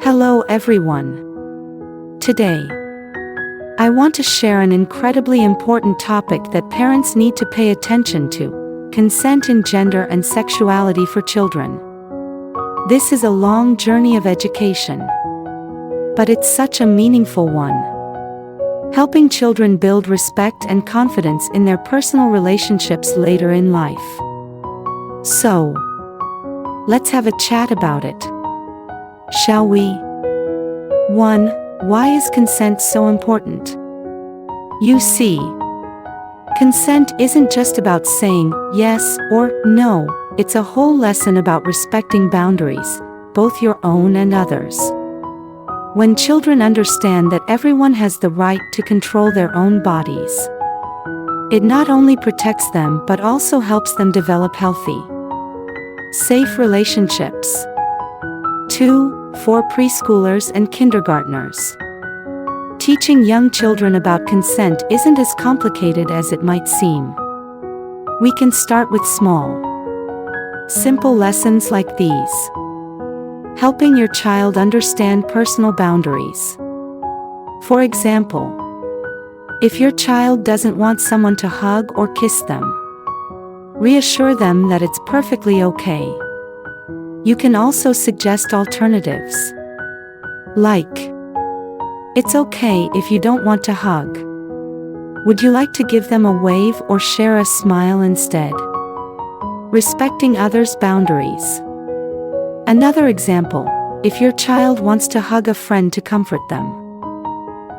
Hello everyone. Today, I want to share an incredibly important topic that parents need to pay attention to: consent in gender and sexuality for children. This is a long journey of education, but it's such a meaningful one, helping children build respect and confidence in their personal relationships later in life. So, let's have a chat about it, shall we? 1. Why is consent so important? You see, consent isn't just about saying yes or no, it's a whole lesson about respecting boundaries, both your own and others. When children understand that everyone has the right to control their own bodies, it not only protects them but also helps them develop healthy, safe relationships. 2. For preschoolers and kindergartners, teaching young children about consent isn't as complicated as it might seem. We can start with small, simple lessons like these, helping your child understand personal boundaries. For example, if your child doesn't want someone to hug or kiss them, reassure them that it's perfectly okay. You can also suggest alternatives, like, it's okay if you don't want to hug. Would you like to give them a wave or share a smile instead? Respecting others' boundaries. Another example, if your child wants to hug a friend to comfort them,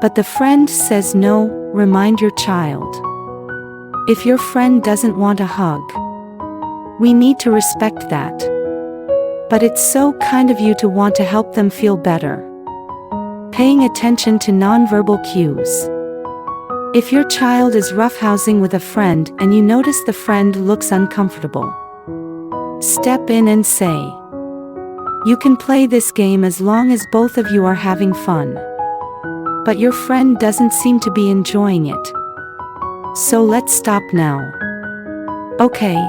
but the friend says no, remind your child. If your friend doesn't want a hug, we need to respect that. But it's so kind of you to want to help them feel better. Paying attention to nonverbal cues. If your child is roughhousing with a friend and you notice the friend looks uncomfortable, step in and say, you can play this game as long as both of you are having fun. But your friend doesn't seem to be enjoying it. So let's stop now. Okay.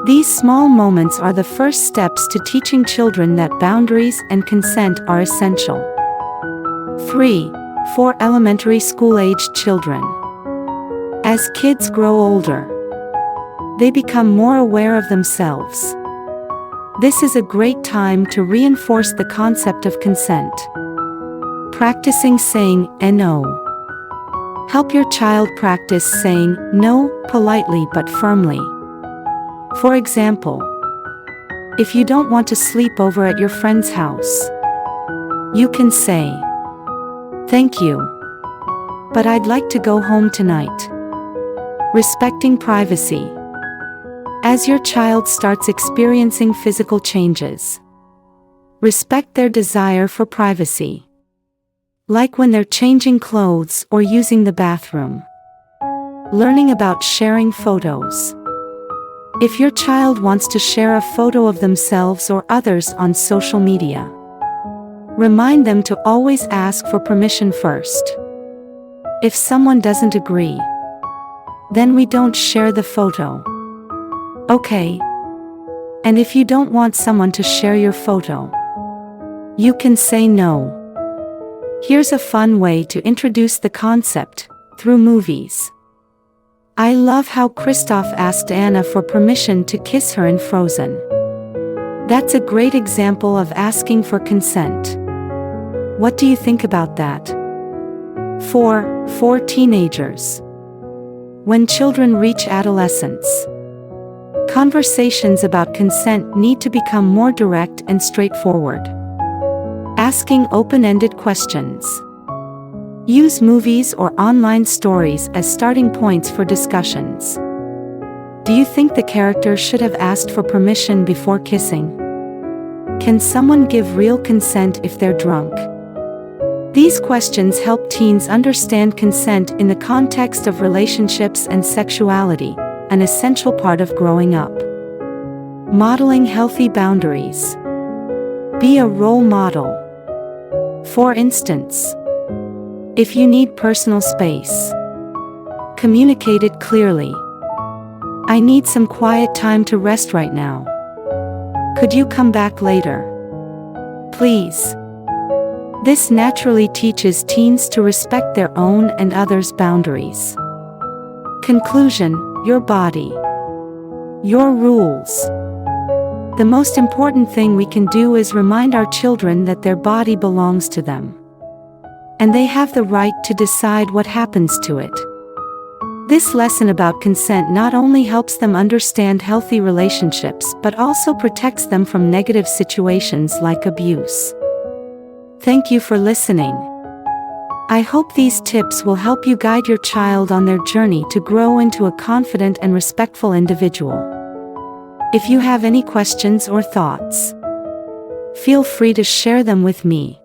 These small moments are the first steps to teaching children that boundaries and consent are essential. 3. For elementary school-aged children. As kids grow older, they become more aware of themselves. This is a great time to reinforce the concept of consent. Practicing saying no. Help your child practice saying no politely but firmly. For example, if you don't want to sleep over at your friend's house, you can say, thank you, but I'd like to go home tonight. Respecting privacy. As your child starts experiencing physical changes, respect their desire for privacy. Like when they're changing clothes or using the bathroom. Learning about sharing photos. If your child wants to share a photo of themselves or others on social media, remind them to always ask for permission first. If someone doesn't agree, then we don't share the photo. Okay. And if you don't want someone to share your photo, you can say no. Here's a fun way to introduce the concept, through movies. I love how Kristoff asked Anna for permission to kiss her in Frozen. That's a great example of asking for consent. What do you think about that? 4. For teenagers. When children reach adolescence, conversations about consent need to become more direct and straightforward. Asking open-ended questions. Use movies or online stories as starting points for discussions. Do you think the character should have asked for permission before kissing? Can someone give real consent if they're drunk? These questions help teens understand consent in the context of relationships and sexuality, an essential part of growing up. Modeling healthy boundaries. Be a role model. For instance, if you need personal space, communicate it clearly. I need some quiet time to rest right now. Could you come back later? Please. This naturally teaches teens to respect their own and others' boundaries. Conclusion: your body. Your rules. The most important thing we can do is remind our children that their body belongs to them. And they have the right to decide what happens to it. This lesson about consent not only helps them understand healthy relationships but also protects them from negative situations like abuse. Thank you for listening. I hope these tips will help you guide your child on their journey to grow into a confident and respectful individual. If you have any questions or thoughts, feel free to share them with me.